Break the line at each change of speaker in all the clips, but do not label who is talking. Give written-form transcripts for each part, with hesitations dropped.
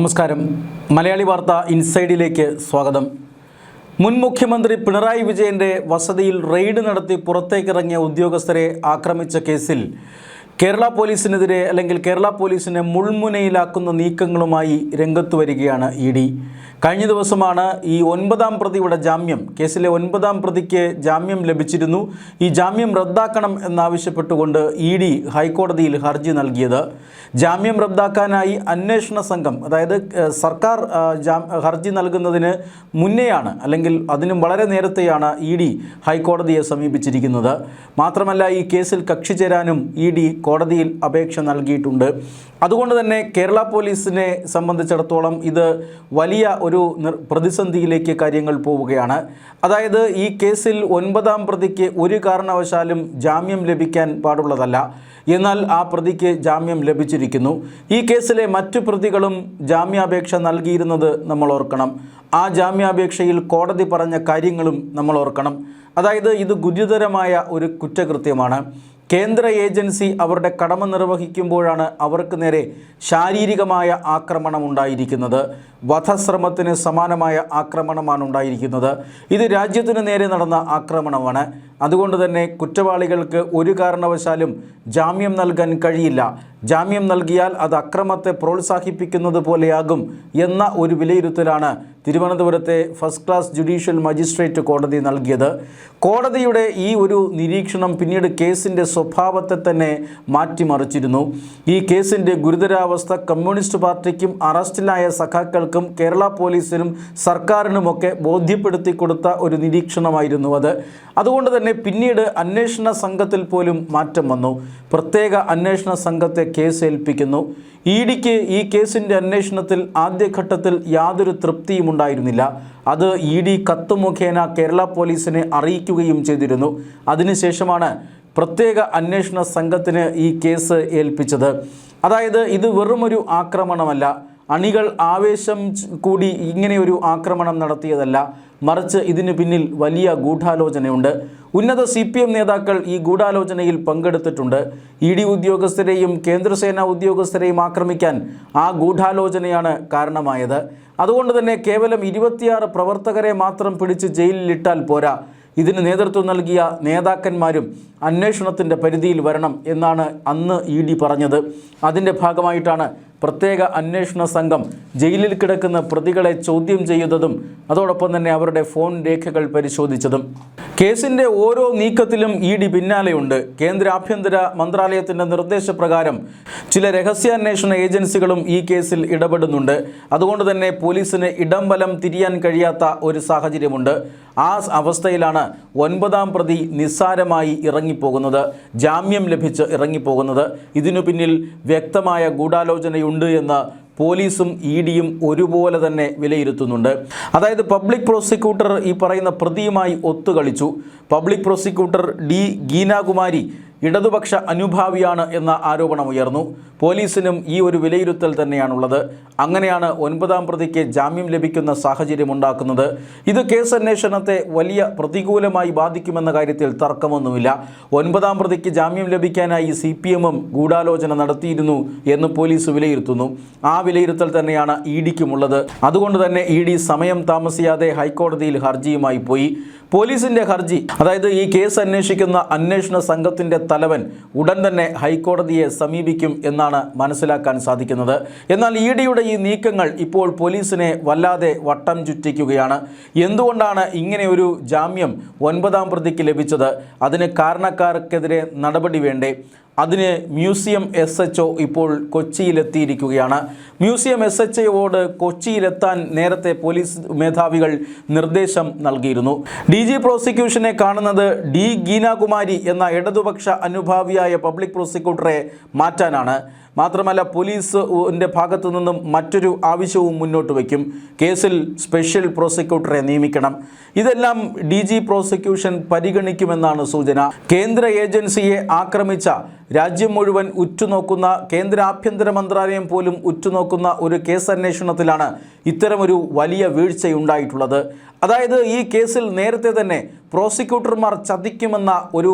നമസ്കാരം. മലയാളി വാർത്ത ഇൻസൈഡിലേക്ക് സ്വാഗതം. മുൻ മുഖ്യമന്ത്രി പിണറായി വിജയന്റെ വസതിയിൽ റെയ്ഡ് നടത്തി പുറത്തേക്കിറങ്ങിയ ഉദ്യോഗസ്ഥരെ ആക്രമിച്ച കേസിൽ കേരള പോലീസിനെതിരെ അല്ലെങ്കിൽ കേരള പോലീസിനെ മുൾമുനയിലാക്കുന്ന നീക്കങ്ങളുമായി രംഗത്ത് വരികയാണ് ഇ.ഡി. കഴിഞ്ഞ ദിവസമാണ് ഈ 9ാം പ്രതിയുടെ ജാമ്യം, കേസിലെ 9ാം പ്രതിക്ക് ജാമ്യം ലഭിച്ചിരുന്നു. ഈ ജാമ്യം റദ്ദാക്കണം എന്നാവശ്യപ്പെട്ടുകൊണ്ട് ഇ.ഡി. ഹൈക്കോടതിയിൽ ഹർജി നൽകിയത്. ജാമ്യം റദ്ദാക്കാനായി അന്വേഷണ സംഘം, അതായത് സർക്കാർ ഹർജി നൽകുന്നതിന് മുന്നെയാണ് അല്ലെങ്കിൽ അതിനും വളരെ നേരത്തെയാണ് ഇ.ഡി. ഹൈക്കോടതിയെ സമീപിച്ചിരിക്കുന്നത്. മാത്രമല്ല, ഈ കേസിൽ കക്ഷി ചേരാനും ഇ.ഡി. കോടതിയിൽ അപേക്ഷ നൽകിയിട്ടുണ്ട്. അതുകൊണ്ട് തന്നെ കേരള പോലീസിനെ സംബന്ധിച്ചിടത്തോളം ഇത് വലിയ ഒരു പ്രതിസന്ധിയിലേക്ക് കാര്യങ്ങൾ പോവുകയാണ്. അതായത് ഈ കേസിൽ 9ാം പ്രതിക്ക് ഒരു കാരണവശാലും ജാമ്യം ലഭിക്കാൻ പാടുള്ളതല്ല. എന്നാൽ ആ പ്രതിക്ക് ജാമ്യം ലഭിച്ചിരിക്കുന്നു. ഈ കേസിലെ മറ്റു പ്രതികളും ജാമ്യാപേക്ഷ നൽകിയിരുന്നത് നമ്മൾ ഓർക്കണം. ആ ജാമ്യാപേക്ഷയിൽ കോടതി പറഞ്ഞ കാര്യങ്ങളും നമ്മൾ ഓർക്കണം. അതായത് ഇത് ഗുരുതരമായ ഒരു കുറ്റകൃത്യമാണ്. കേന്ദ്ര ഏജൻസി അവരുടെ കടമ നിർവഹിക്കുമ്പോഴാണ് അവർക്ക് നേരെ ശാരീരികമായ ആക്രമണം ഉണ്ടായിരിക്കുന്നത്. വധശ്രമത്തിന് സമാനമായ ആക്രമണമാണ് ഉണ്ടായിരിക്കുന്നത്. ഇത് രാജ്യത്തിനു നേരെ നടന്ന ആക്രമണമാണ്. അതുകൊണ്ട് തന്നെ കുറ്റവാളികൾക്ക് ഒരു കാരണവശാലും ജാമ്യം നൽകാൻ കഴിയില്ല. ജാമ്യം നൽകിയാൽ അത് അക്രമത്തെ പ്രോത്സാഹിപ്പിക്കുന്നത് പോലെയാകും എന്ന ഒരു വിലയിരുത്തലാണ് തിരുവനന്തപുരത്തെ ഫസ്റ്റ് ക്ലാസ് ജുഡീഷ്യൽ മജിസ്ട്രേറ്റ് കോടതി നൽകിയത്. കോടതിയുടെ ഈ ഒരു നിരീക്ഷണം പിന്നീട് കേസിൻ്റെ സ്വഭാവത്തെ തന്നെ മാറ്റിമറിച്ചിരുന്നു. ഈ കേസിൻ്റെ ഗുരുതരാവസ്ഥ കമ്മ്യൂണിസ്റ്റ് പാർട്ടിക്കും അറസ്റ്റിലായ സഖാക്കൾക്കും കേരള പോലീസിനും സർക്കാരിനുമൊക്കെ ബോധ്യപ്പെടുത്തി കൊടുത്ത ഒരു നിരീക്ഷണമായിരുന്നു അത്. അതുകൊണ്ട് തന്നെ പിന്നീട് അന്വേഷണ സംഘത്തിൽ പോലും മാറ്റം വന്നു. പ്രത്യേക അന്വേഷണ സംഘത്തെ കേസ് ഏൽപ്പിക്കുന്നു. ഇ.ഡിക്ക് ഈ കേസിൻ്റെ അന്വേഷണത്തിൽ ആദ്യഘട്ടത്തിൽ യാതൊരു തൃപ്തിയും ഉണ്ടായിരുന്നില്ല. അത് ഇ.ഡി. കത്ത് മുഖേന കേരള പോലീസിനെ അറിയിക്കുകയും ചെയ്തിരുന്നു. അതിനുശേഷമാണ് പ്രത്യേക അന്വേഷണ സംഘത്തിന് ഈ കേസ് ഏൽപ്പിച്ചത്. അതായത് ഇത് വെറുമൊരു ആക്രമണമല്ല, അണികൾ ആവേശം കൂടി ഇങ്ങനെയൊരു ആക്രമണം നടത്തിയതല്ല, മറിച്ച് ഇതിനു പിന്നിൽ വലിയ ഗൂഢാലോചനയുണ്ട്. ഉന്നത CPM നേതാക്കൾ ഈ ഗൂഢാലോചനയിൽ പങ്കെടുത്തിട്ടുണ്ട്. ഇ.ഡി. ഉദ്യോഗസ്ഥരെയും കേന്ദ്രസേനാ ഉദ്യോഗസ്ഥരെയും ആക്രമിക്കാൻ ആ ഗൂഢാലോചനയാണ് കാരണമായത്. അതുകൊണ്ട് തന്നെ കേവലം 26 പ്രവർത്തകരെ മാത്രം പിടിച്ച് ജയിലിലിട്ടാൽ പോരാ, ഇതിന് നേതൃത്വം നൽകിയ നേതാക്കന്മാരും അന്വേഷണത്തിൻ്റെ പരിധിയിൽ വരണം എന്നാണ് അന്ന് ഇ.ഡി. പറഞ്ഞത്. അതിൻ്റെ ഭാഗമായിട്ടാണ് പ്രത്യേക അന്വേഷണ സംഘം ജയിലിൽ കിടക്കുന്ന പ്രതികളെ ചോദ്യം ചെയ്യുന്നതും അതോടൊപ്പം തന്നെ അവരുടെ ഫോൺ രേഖകൾ പരിശോധിച്ചതും. കേസിൻ്റെ ഓരോ നീക്കത്തിലും ഇ.ഡി. പിന്നാലെയുണ്ട്. കേന്ദ്ര ആഭ്യന്തര മന്ത്രാലയത്തിൻ്റെ നിർദ്ദേശപ്രകാരം ചില രഹസ്യാന്വേഷണ ഏജൻസികളും ഈ കേസിൽ ഇടപെടുന്നുണ്ട്. അതുകൊണ്ട് തന്നെ പോലീസിന് ഇടം വലം തിരിയാൻ കഴിയാത്ത ഒരു സാഹചര്യമുണ്ട്. ആ അവസ്ഥയിലാണ് 9ാം പ്രതി നിസ്സാരമായി ഇറങ്ങിപ്പോകുന്നത്, ജാമ്യം ലഭിച്ച് ഇറങ്ങിപ്പോകുന്നത്. ഇതിനു പിന്നിൽ വ്യക്തമായ ഗൂഢാലോചനയുണ്ട് എന്ന് പോലീസും ഇ.ഡിയും ഒരുപോലെ തന്നെ വിലയിരുത്തുന്നുണ്ട്. അതായത് പബ്ലിക് പ്രോസിക്യൂട്ടർ ഈ പറയുന്ന പ്രതിയുമായി ഒത്തുകളിച്ചു. പബ്ലിക് പ്രോസിക്യൂട്ടർ ഡി ഗീനാകുമാരി ഇടതുപക്ഷ അനുഭാവിയാണ് എന്ന ആരോപണമുയർന്നു. പോലീസിനും ഈ ഒരു വിലയിരുത്തൽ തന്നെയാണുള്ളത്. അങ്ങനെയാണ് 9ാം പ്രതിക്ക് ജാമ്യം ലഭിക്കുന്ന സാഹചര്യമുണ്ടാക്കുന്നത്. ഇത് കേസ് അന്വേഷണത്തെ വലിയ പ്രതികൂലമായി ബാധിക്കുമെന്ന കാര്യത്തിൽ തർക്കമൊന്നുമില്ല. 9ാം പ്രതിക്ക് ജാമ്യം ലഭിക്കാനായി CPMും ഗൂഢാലോചന നടത്തിയിരുന്നു എന്ന് പോലീസ് വിലയിരുത്തുന്നു. ആ വിലയിരുത്തൽ തന്നെയാണ് ഇ.ഡിക്കുമുള്ളത്. അതുകൊണ്ട് തന്നെ ഇ.ഡി. സമയം താമസിയാതെ ഹൈക്കോടതിയിൽ ഹർജിയുമായി പോയി. പോലീസിൻ്റെ ഹർജി, അതായത് ഈ കേസ് അന്വേഷിക്കുന്ന അന്വേഷണ സംഘത്തിൻ്റെ തലവൻ ഉടൻ തന്നെ ഹൈക്കോടതിയെ സമീപിക്കും എന്നാണ് മനസ്സിലാക്കാൻ സാധിക്കുന്നത്. എന്നാൽ ഇ.ഡിയുടെ ഈ നീക്കങ്ങൾ ഇപ്പോൾ പോലീസിനെ വല്ലാതെ വട്ടം ചുറ്റിക്കുകയാണ്. എന്തുകൊണ്ടാണ് ഇങ്ങനെ ഒരു ജാമ്യം 9ാം പ്രതിക്ക് ലഭിച്ചത്? അതിന് കാരണക്കാർക്കെതിരെ നടപടി വേണ്ടേ? അതിന് മ്യൂസിയം SHO ഇപ്പോൾ കൊച്ചിയിലെത്തിയിരിക്കുകയാണ്. മ്യൂസിയം SHOയോട് കൊച്ചിയിലെത്താൻ നേരത്തെ പോലീസ് മേധാവികൾ നിർദ്ദേശം നൽകിയിരുന്നു. DG പ്രോസിക്യൂഷനെ കാണുന്നത് ഡി ഗീനാകുമാരി എന്ന ഇടതുപക്ഷ അനുഭാവിയായ പബ്ലിക് പ്രോസിക്യൂട്ടറെ മാറ്റാനാണ്. മാത്രമല്ല, പോലീസിൻ്റെ ഭാഗത്തു നിന്നും മറ്റൊരു ആവശ്യവും മുന്നോട്ട് വയ്ക്കും. കേസിൽ സ്പെഷ്യൽ പ്രോസിക്യൂട്ടറെ നിയമിക്കണം. ഇതെല്ലാം DG പ്രോസിക്യൂഷൻ പരിഗണിക്കുമെന്നാണ് സൂചന. കേന്ദ്ര ഏജൻസിയെ ആക്രമിച്ച, രാജ്യം മുഴുവൻ ഉറ്റുനോക്കുന്ന, കേന്ദ്ര ആഭ്യന്തര മന്ത്രാലയം പോലും ഉറ്റുനോക്കുന്ന ഒരു കേസ് അന്വേഷണത്തിലാണ് ഇത്തരമൊരു വലിയ വീഴ്ചയുണ്ടായിട്ടുള്ളത്. അതായത് ഈ കേസിൽ നേരത്തെ തന്നെ പ്രോസിക്യൂട്ടർമാർ ചതിക്കുമെന്ന ഒരു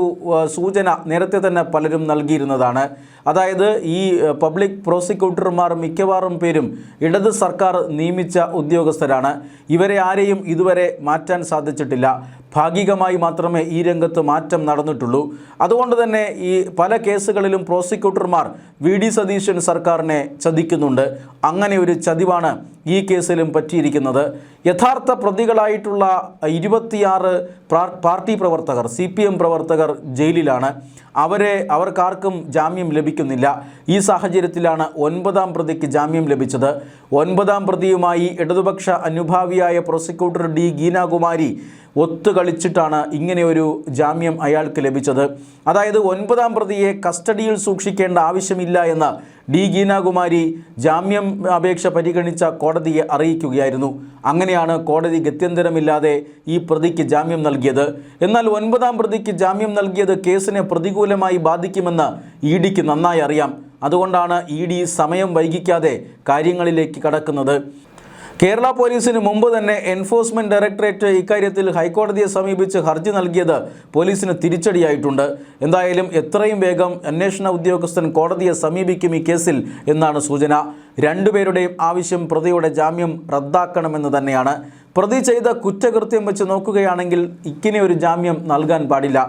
സൂചന നേരത്തെ തന്നെ പലരും നൽകിയിരുന്നതാണ്. അതായത് ഈ പബ്ലിക് പ്രോസിക്യൂട്ടർമാർ മിക്കവാറും പേരും ഇടത് സർക്കാർ നിയമിച്ച ഉദ്യോഗസ്ഥരാണ്. ഇവരെ ആരെയും ഇതുവരെ മാറ്റാൻ സാധിച്ചിട്ടില്ല. ഭാഗികമായി മാത്രമേ ഈ രംഗത്ത് മാറ്റം നടന്നിട്ടുള്ളൂ. അതുകൊണ്ട് തന്നെ ഈ പല കേസുകളിലും പ്രോസിക്യൂട്ടർമാർ വി.ഡി. സതീശൻ സർക്കാരിനെ ചതിക്കുന്നുണ്ട്. അങ്ങനെ ഒരു ചതിവാണ് ഈ കേസിലും പറ്റിയിരിക്കുന്നത്. യഥാർത്ഥ പ്രതികളായിട്ടുള്ള 26 പാർട്ടി പ്രവർത്തകർ, CPM പ്രവർത്തകർ ജയിലിലാണ്. അവർക്കാർക്കും ജാമ്യം ലഭിക്കുന്നില്ല. ഈ സാഹചര്യത്തിലാണ് 9ാം പ്രതിക്ക് ജാമ്യം ലഭിച്ചത്. 9ാം പ്രതിയുമായി ഇടതുപക്ഷ അനുഭാവിയായ പ്രോസിക്യൂട്ടർ ഡി ഗീനാകുമാരി ഒത്തുകളിച്ചിട്ടാണ് ഇങ്ങനെയൊരു ജാമ്യം അയാൾക്ക് ലഭിച്ചത്. അതായത് 9ാം പ്രതിയെ കസ്റ്റഡിയിൽ സൂക്ഷിക്കേണ്ട ആവശ്യമില്ല എന്ന് ഡി ഗീനാകുമാരി ജാമ്യം അപേക്ഷ പരിഗണിച്ച കോടതിയെ അറിയിക്കുകയായിരുന്നു. അങ്ങനെയാണ് കോടതി ഗത്യന്തരമില്ലാതെ ഈ പ്രതിക്ക് ജാമ്യം നൽകിയത്. എന്നാൽ 9ാം പ്രതിക്ക് ജാമ്യം നൽകിയത് കേസിനെ പ്രതികൂലമായി ബാധിക്കുമെന്ന് ഇഡിക്ക് നന്നായി അറിയാം. അതുകൊണ്ടാണ് ഇഡി സമയം വൈകിക്കാതെ കാര്യങ്ങളിലേക്ക് കടക്കുന്നത്. കേരള പോലീസിന് മുമ്പ് തന്നെ എൻഫോഴ്സ്മെൻറ്റ് ഡയറക്ടറേറ്റ് ഇക്കാര്യത്തിൽ ഹൈക്കോടതിയെ സമീപിച്ച് ഹർജി നൽകിയത് പോലീസിന് തിരിച്ചടിയായിട്ടുണ്ട്. എന്തായാലും എത്രയും വേഗം അന്വേഷണ ഉദ്യോഗസ്ഥൻ കോടതിയെ സമീപിക്കും ഈ കേസിൽ എന്നാണ് സൂചന. രണ്ടുപേരുടെയും ആവശ്യം പ്രതിയുടെ ജാമ്യം റദ്ദാക്കണമെന്ന് തന്നെയാണ്. പ്രതി ചെയ്ത കുറ്റകൃത്യം വെച്ച് നോക്കുകയാണെങ്കിൽ ഇങ്ങനെ ഒരു ജാമ്യം നൽകാൻ പാടില്ല.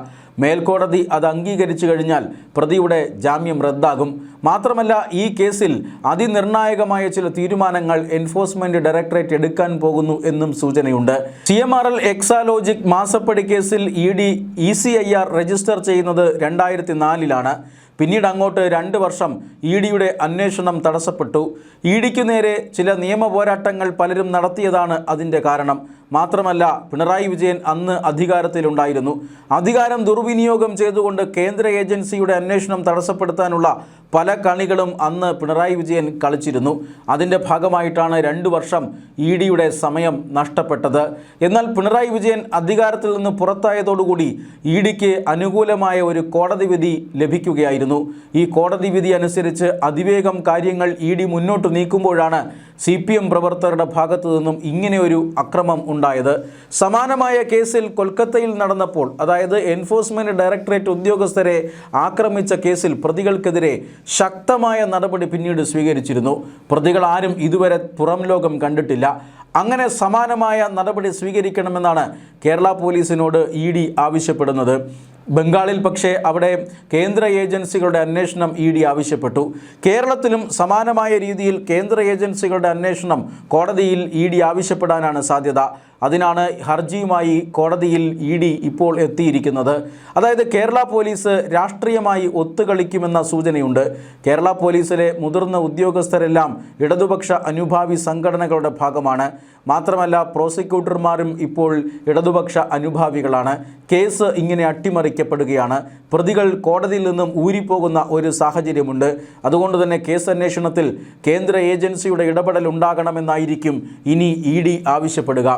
മേൽക്കോടതി അത് അംഗീകരിച്ചു കഴിഞ്ഞാൽ പ്രതിയുടെ ജാമ്യം റദ്ദാകും. മാത്രമല്ല ഈ കേസിൽ അതിനിർണായകമായ ചില തീരുമാനങ്ങൾ എൻഫോഴ്സ്മെൻറ്റ് ഡയറക്ടറേറ്റ് എടുക്കാൻ പോകുന്നു എന്നും സൂചനയുണ്ട്. CMRL എക്സാലോജിക് മാസപ്പടി കേസിൽ ED ECIR രജിസ്റ്റർ ചെയ്യുന്നത് 2004-ലാണ്. പിന്നീട് അങ്ങോട്ട് 2 വർഷം ഇഡിയുടെ അന്വേഷണം തടസ്സപ്പെട്ടു. ഇഡിക്കു നേരെ ചില നിയമ പോരാട്ടങ്ങൾ പലരും നടത്തിയതാണ് അതിൻ്റെ കാരണം. മാത്രമല്ല പിണറായി വിജയൻ അന്ന് അധികാരത്തിലുണ്ടായിരുന്നു. അധികാരം ദുർവിനിയോഗം ചെയ്തുകൊണ്ട് കേന്ദ്ര ഏജൻസിയുടെ അന്വേഷണം തടസ്സപ്പെടുത്താനുള്ള പല കണികളും അന്ന് പിണറായി വിജയൻ കളിച്ചിരുന്നു. അതിൻ്റെ ഭാഗമായിട്ടാണ് 2 വർഷം ഇഡിയുടെ സമയം നഷ്ടപ്പെട്ടത്. എന്നാൽ പിണറായി വിജയൻ അധികാരത്തിൽ നിന്ന് പുറത്തായതോടുകൂടി ഇഡിക്ക് അനുകൂലമായ ഒരു കോടതി വിധി ലഭിക്കുകയായിരുന്നു. ഈ കോടതി വിധി അനുസരിച്ച് അതിവേഗം കാര്യങ്ങൾ ഇഡി മുന്നോട്ട് നീക്കുമ്പോഴാണ് CPM പ്രവർത്തകരുടെ ഭാഗത്തു നിന്നും ഇങ്ങനെയൊരു അക്രമം ഉണ്ടായത്. സമാനമായ കേസിൽ കൊൽക്കത്തയിൽ നടന്നപ്പോൾ, അതായത് എൻഫോഴ്സ്മെൻറ്റ് ഡയറക്ടറേറ്റ് ഉദ്യോഗസ്ഥരെ ആക്രമിച്ച കേസിൽ പ്രതികൾക്കെതിരെ ശക്തമായ നടപടി പിന്നീട് സ്വീകരിച്ചിരുന്നു. പ്രതികൾ ആരും ഇതുവരെ പുറം ലോകം കണ്ടിട്ടില്ല. അങ്ങനെ സമാനമായ നടപടി സ്വീകരിക്കണമെന്നാണ് കേരള പോലീസിനോട് ഇഡി ആവശ്യപ്പെടുന്നത്. ബംഗാളിൽ പക്ഷേ അവിടെ കേന്ദ്ര ഏജൻസികളുടെ അന്വേഷണം ഇഡി ആവശ്യപ്പെട്ടു. കേരളത്തിലും സമാനമായ രീതിയിൽ കേന്ദ്ര ഏജൻസികളുടെ അന്വേഷണം കോടതിയിൽ ഇഡി ആവശ്യപ്പെടാനാണ് സാധ്യത. അതിനാണ് ഹർജിയുമായി കോടതിയിൽ ഇഡി ഇപ്പോൾ എത്തിയിരിക്കുന്നത്. അതായത് കേരള പോലീസ് രാഷ്ട്രീയമായി ഒത്തുകളിക്കുമെന്ന സൂചനയുണ്ട്. കേരള പോലീസിലെ മുതിർന്ന ഉദ്യോഗസ്ഥരെല്ലാം ഇടതുപക്ഷ അനുഭാവി സംഘടനകളുടെ ഭാഗമാണ്. മാത്രമല്ല പ്രോസിക്യൂട്ടർമാരും ഇപ്പോൾ ഇടതുപക്ഷ അനുഭാവികളാണ്. കേസ് ഇങ്ങനെ അട്ടിമറിക്കപ്പെടുകയാണ്. പ്രതികൾ കോടതിയിൽ നിന്നും ഊരിപ്പോകുന്ന ഒരു സാഹചര്യമുണ്ട്. അതുകൊണ്ട് തന്നെ കേസ് അന്വേഷണത്തിൽ കേന്ദ്ര ഏജൻസിയുടെ ഇടപെടൽ ഉണ്ടാകണമെന്നായിരിക്കും ഇനി ഇഡി ആവശ്യപ്പെടുക.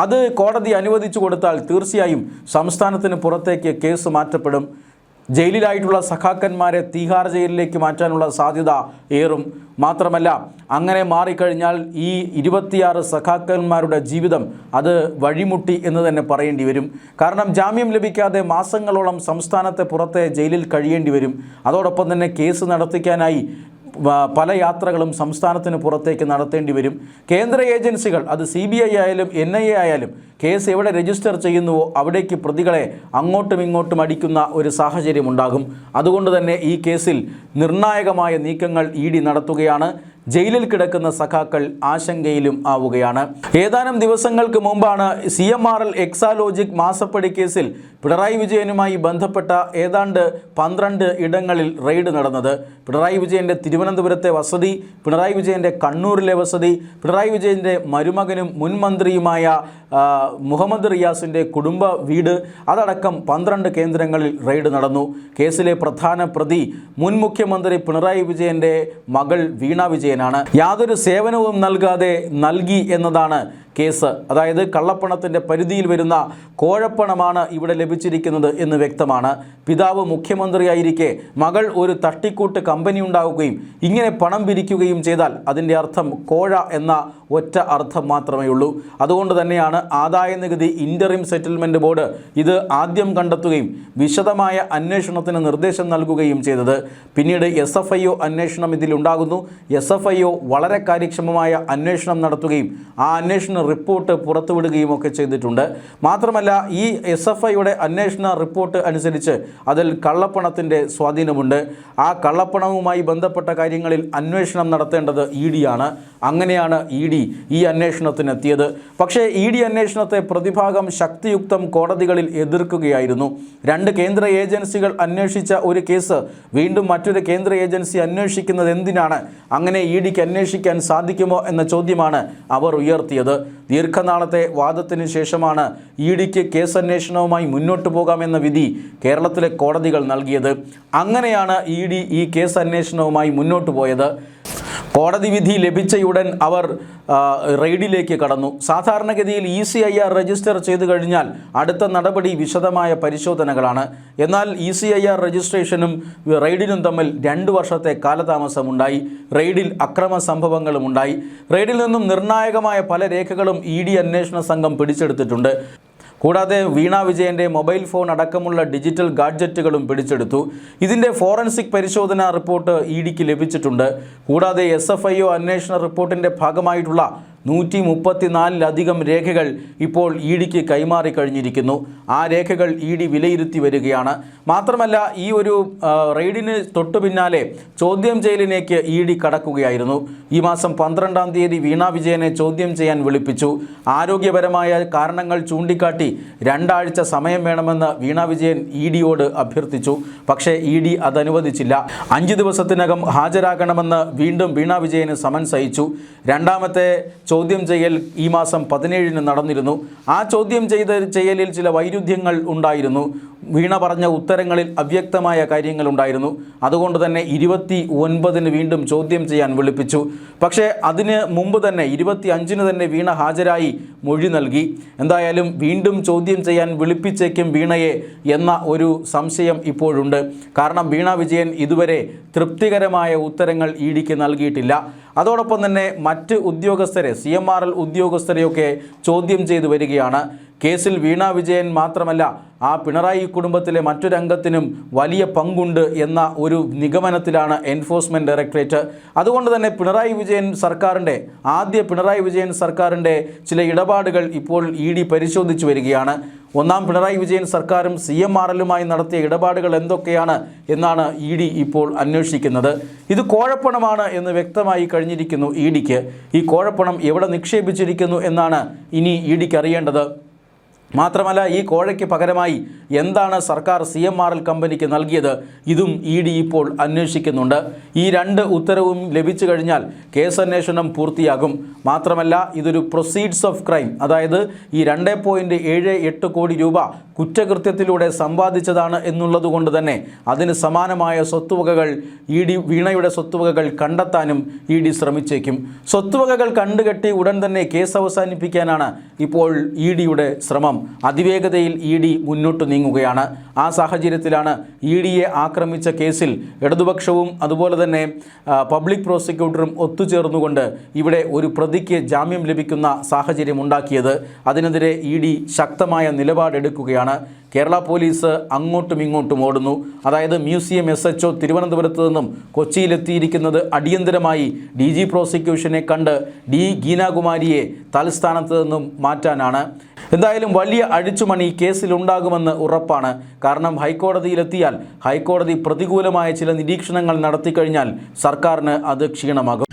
അത് കോടതി അനുവദിച്ചു കൊടുത്താൽ തീർച്ചയായും സംസ്ഥാനത്തിന് പുറത്തേക്ക് കേസ് മാറ്റപ്പെടും. ജയിലിലായിട്ടുള്ള സഖാക്കന്മാരെ തീഹാർ ജയിലിലേക്ക് മാറ്റാനുള്ള സാധ്യത ഏറും. മാത്രമല്ല അങ്ങനെ മാറിക്കഴിഞ്ഞാൽ ഈ 26 സഖാക്കന്മാരുടെ ജീവിതം അത് വഴിമുട്ടി എന്ന് തന്നെ പറയേണ്ടി വരും. കാരണം ജാമ്യം ലഭിക്കാതെ മാസങ്ങളോളം സംസ്ഥാനത്തെ പുറത്തെ ജയിലിൽ കഴിയേണ്ടി വരും. അതോടൊപ്പം തന്നെ കേസ് നടത്തിക്കാനായി പല യാത്രകളും സംസ്ഥാനത്തിന് പുറത്തേക്ക് നടത്തേണ്ടി വരും. കേന്ദ്ര ഏജൻസികൾ, അത് CBI ആയാലും NIA ആയാലും, കേസ് എവിടെ രജിസ്റ്റർ ചെയ്യുന്നുവോ അവിടേക്ക് പ്രതികളെ അങ്ങോട്ടും ഇങ്ങോട്ടും അടിക്കുന്ന ഒരു സാഹചര്യമുണ്ടാകും. അതുകൊണ്ട് തന്നെ ഈ കേസിൽ നിർണായകമായ നീക്കങ്ങൾ ഇഡി നടത്തുകയാണ്. ജയിലിൽ കിടക്കുന്ന സഖാക്കൾ ആശങ്കയിലും ആവുകയാണ്. ഏതാനും ദിവസങ്ങൾക്ക് മുമ്പാണ് CMRL എക്സാലോജിക് മാസപ്പടി കേസിൽ പിണറായി വിജയനുമായി ബന്ധപ്പെട്ട ഏതാണ്ട് 12 ഇടങ്ങളിൽ റെയ്ഡ് നടന്നത്. പിണറായി വിജയൻ്റെ തിരുവനന്തപുരത്തെ വസതി, പിണറായി വിജയൻ്റെ കണ്ണൂരിലെ വസതി, പിണറായി വിജയൻ്റെ മരുമകനും മുൻ മന്ത്രിയുമായ മുഹമ്മദ് റിയാസിൻ്റെ കുടുംബ വീട്, അതടക്കം 12 കേന്ദ്രങ്ങളിൽ റെയ്ഡ് നടന്നു. കേസിലെ പ്രധാന പ്രതി മുൻ മുഖ്യമന്ത്രി പിണറായി വിജയൻ്റെ മകൾ വീണ വിജയനാണ്. യാതൊരു സേവനവും നൽകാതെ നൽകി എന്നതാണ് കേസ്. അതായത് കള്ളപ്പണത്തിൻ്റെ പരിധിയിൽ വരുന്ന കോഴപ്പണമാണ് ഇവിടെ ലഭിച്ചിരിക്കുന്നത് എന്ന് വ്യക്തമാണ്. പിതാവ് മുഖ്യമന്ത്രിയായിരിക്കെ മകൾ ഒരു തട്ടിക്കൂട്ട് കമ്പനി ഉണ്ടാവുകയും ഇങ്ങനെ പണം പിരിക്കുകയും ചെയ്താൽ അതിൻ്റെ അർത്ഥം കോഴ എന്ന ഒറ്റ അർത്ഥം മാത്രമേ ഉള്ളൂ. അതുകൊണ്ട് തന്നെയാണ് ആദായനികുതി ഇൻ്ററിം സെറ്റിൽമെൻറ്റ് ബോർഡ് ഇത് ആദ്യം കണ്ടെത്തുകയും വിശദമായ അന്വേഷണത്തിന് നിർദ്ദേശം നൽകുകയും ചെയ്തത്. പിന്നീട് SFIO അന്വേഷണം ഇതിലുണ്ടാകുന്നു. SFIO വളരെ കാര്യക്ഷമമായ അന്വേഷണം നടത്തുകയും ആ അന്വേഷണ റിപ്പോർട്ട് പുറത്തുവിടുകയും ഒക്കെ ചെയ്തിട്ടുണ്ട്. മാത്രമല്ല ഈ SFIയുടെ അന്വേഷണ റിപ്പോർട്ട് അനുസരിച്ച് അതിൽ കള്ളപ്പണത്തിൻ്റെ സ്വാധീനമുണ്ട്. ആ കള്ളപ്പണവുമായി ബന്ധപ്പെട്ട കാര്യങ്ങളിൽ അന്വേഷണം നടത്തേണ്ടത് ED ആണ്. അങ്ങനെയാണ് ED ഈ അന്വേഷണത്തിനെത്തിയത്. പക്ഷേ ED അന്വേഷണത്തെ പ്രതിഭാഗം ശക്തിയുക്തം കോടതികളിൽ എതിർക്കുകയായിരുന്നു. 2 കേന്ദ്ര ഏജൻസികൾ അന്വേഷിച്ച ഒരു കേസ് വീണ്ടും മറ്റൊരു കേന്ദ്ര ഏജൻസി അന്വേഷിക്കുന്നത് എന്തിനാണ്? അങ്ങനെ EDക്ക് അന്വേഷിക്കാൻ സാധിക്കുമോ എന്ന ചോദ്യമാണ് അവർ ഉയർത്തിയത്. ദീർഘനാളത്തെ വാദത്തിന് ശേഷമാണ് EDക്ക് കേസന്വേഷണവുമായി മുന്നോട്ട് പോകാമെന്ന വിധി കേരളത്തിലെ കോടതികൾ നൽകിയത്. അങ്ങനെയാണ് ED ഈ കേസന്വേഷണവുമായി മുന്നോട്ട് പോയത്. കോടതി വിധി ലഭിച്ചയുടൻ അവർ റെയ്ഡിലേക്ക് കടന്നു. സാധാരണഗതിയിൽ ECIR രജിസ്റ്റർ ചെയ്തു കഴിഞ്ഞാൽ അടുത്ത നടപടി വിശദമായ പരിശോധനകളാണ്. എന്നാൽ ECIR രജിസ്ട്രേഷനും റെയ്ഡിനും തമ്മിൽ 2 വർഷത്തെ കാലതാമസമുണ്ടായി. റെയ്ഡിൽ അക്രമ സംഭവങ്ങളും ഉണ്ടായി. റെയ്ഡിൽ നിന്നും നിർണായകമായ പല രേഖകളും ED അന്വേഷണ സംഘം പിടിച്ചെടുത്തിട്ടുണ്ട്. കൂടാതെ വീണ വിജയൻ്റെ മൊബൈൽ ഫോൺ അടക്കമുള്ള ഡിജിറ്റൽ ഗാഡ്ജറ്റുകളും പിടിച്ചെടുത്തു. ഇതിൻ്റെ ഫോറൻസിക് പരിശോധനാ റിപ്പോർട്ട് EDക്ക് ലഭിച്ചിട്ടുണ്ട്. കൂടാതെ SFIO അന്വേഷണ റിപ്പോർട്ടിൻ്റെ ഭാഗമായിട്ടുള്ള 134ലധികം രേഖകൾ ഇപ്പോൾ EDക്ക് കൈമാറി കഴിഞ്ഞിരിക്കുന്നു. ആ രേഖകൾ ED വിലയിരുത്തി വരികയാണ്. മാത്രമല്ല ഈ ഒരു റെയ്ഡിന് തൊട്ടു പിന്നാലെ ചോദ്യം ചെയ്യലിലേക്ക് ED കടക്കുകയായിരുന്നു. ഈ മാസം 12-ാം തീയതി വീണ വിജയനെ ചോദ്യം ചെയ്യാൻ വിളിപ്പിച്ചു. ആരോഗ്യപരമായ കാരണങ്ങൾ ചൂണ്ടിക്കാട്ടി 2 ആഴ്ച സമയം വേണമെന്ന് വീണ വിജയൻ EDയോട് അഭ്യർത്ഥിച്ചു. പക്ഷേ ED അതനുവദിച്ചില്ല. 5 ദിവസത്തിനകം ഹാജരാകണമെന്ന് വീണ്ടും വീണ വിജയന് സമൻസ് അയച്ചു. രണ്ടാമത്തെ ചോദ്യം ചെയ്യൽ ഈ മാസം 17-ന് നടന്നിരുന്നു. ആ ചോദ്യം ചെയ്യലിൽ ചില വൈരുദ്ധ്യങ്ങൾ ഉണ്ടായിരുന്നു. വീണ പറഞ്ഞ ഉത്തരങ്ങളിൽ അവ്യക്തമായ കാര്യങ്ങളുണ്ടായിരുന്നു. അതുകൊണ്ട് തന്നെ 29-ന് വീണ്ടും ചോദ്യം ചെയ്യാൻ വിളിപ്പിച്ചു. പക്ഷേ അതിന് മുമ്പ് തന്നെ 25-ന് തന്നെ വീണ ഹാജരായി മൊഴി നൽകി. എന്തായാലും വീണ്ടും ചോദ്യം ചെയ്യാൻ വിളിപ്പിച്ചേക്കും വീണയെ എന്ന ഒരു സംശയം ഇപ്പോഴുണ്ട്. കാരണം വീണ വിജയൻ ഇതുവരെ തൃപ്തികരമായ ഉത്തരങ്ങൾ EDക്ക് നൽകിയിട്ടില്ല. അതോടൊപ്പം തന്നെ മറ്റ് ഉദ്യോഗസ്ഥരെ CMRL ഉദ്യോഗസ്ഥരെയൊക്കെ ചോദ്യം ചെയ്തു വരികയാണ്. കേസിൽ വീണ വിജയൻ മാത്രമല്ല ആ പിണറായി കുടുംബത്തിലെ മറ്റൊരംഗത്തിനും വലിയ പങ്കുണ്ട് എന്ന ഒരു നിഗമനത്തിലാണ് എൻഫോഴ്സ്മെൻറ്റ് ഡയറക്ടറേറ്റ്. അതുകൊണ്ട് തന്നെ പിണറായി വിജയൻ സർക്കാരിൻ്റെ ചില ഇടപാടുകൾ ഇപ്പോൾ ED പരിശോധിച്ചു വരികയാണ്. ഒന്നാം പിണറായി വിജയൻ സർക്കാരും CMRLുമായി നടത്തിയ ഇടപാടുകൾ എന്തൊക്കെയാണ് എന്നാണ് ED ഇപ്പോൾ അന്വേഷിക്കുന്നത്. ഇത് കോഴപ്പണമാണ് എന്ന് വ്യക്തമായി കഴിഞ്ഞിരിക്കുന്നു EDക്ക്. ഈ കോഴപ്പണം എവിടെ നിക്ഷേപിച്ചിരിക്കുന്നു എന്നാണ് ഇനി EDക്ക് അറിയേണ്ടത്. മാത്രമല്ല ഈ കോഴയ്ക്ക് പകരമായി എന്താണ് സർക്കാർ CMRL കമ്പനിക്ക് നൽകിയത്, ഇതും ED ഇപ്പോൾ അന്വേഷിക്കുന്നുണ്ട്. ഈ 2 ഉത്തരവും ലഭിച്ചു കഴിഞ്ഞാൽ കേസന്വേഷണം പൂർത്തിയാകും. മാത്രമല്ല ഇതൊരു പ്രൊസീഡ്സ് ഓഫ് ക്രൈം, അതായത് ഈ 2.78 കോടി രൂപ കുറ്റകൃത്യത്തിലൂടെ സമ്പാദിച്ചതാണ് എന്നുള്ളതുകൊണ്ട് തന്നെ അതിന് സമാനമായ സ്വത്തുവകകൾ വീണയുടെ സ്വത്തുവകകൾ കണ്ടെത്താനും ED ശ്രമിച്ചേക്കും. സ്വത്തുവകകൾ കണ്ടുകെട്ടി ഉടൻ തന്നെ കേസ് അവസാനിപ്പിക്കാനാണ് ഇപ്പോൾ EDയുടെ ശ്രമം. അതിവേഗതയിൽ ED മുന്നോട്ട് നീങ്ങുകയാണ്. ആ സാഹചര്യത്തിലാണ് EDയെ ആക്രമിച്ച കേസിൽ ഇടതുപക്ഷവും അതുപോലെ തന്നെ പബ്ലിക് പ്രോസിക്യൂട്ടറും ഒത്തുചേർന്നുകൊണ്ട് ഇവിടെ ഒരു പ്രതിക്ക് ജാമ്യം ലഭിക്കുന്ന സാഹചര്യം ഉണ്ടാക്കിയത്. അതിനെതിരെ ED ശക്തമായ നിലപാടെടുക്കുകയാണ്. കേരള പോലീസ് അങ്ങോട്ടും ഇങ്ങോട്ടും ഓടുന്നു. അതായത് മ്യൂസിയം SHO തിരുവനന്തപുരത്ത് നിന്നും കൊച്ചിയിലെത്തിയിരിക്കുന്നത് അടിയന്തരമായി DG പ്രോസിക്യൂഷനെ കണ്ട് ഗീനാകുമാരിയെ തലസ്ഥാനത്ത് നിന്നും മാറ്റാനാണ്. എന്തായാലും വലിയ അഴിച്ചുമണി കേസിലുണ്ടാകുമെന്ന് ഉറപ്പാണ്. കാരണം ഹൈക്കോടതിയിലെത്തിയാൽ ഹൈക്കോടതി പ്രതികൂലമായ ചില നിരീക്ഷണങ്ങൾ നടത്തിക്കഴിഞ്ഞാൽ സർക്കാരിന് അത് ക്ഷീണമാകും.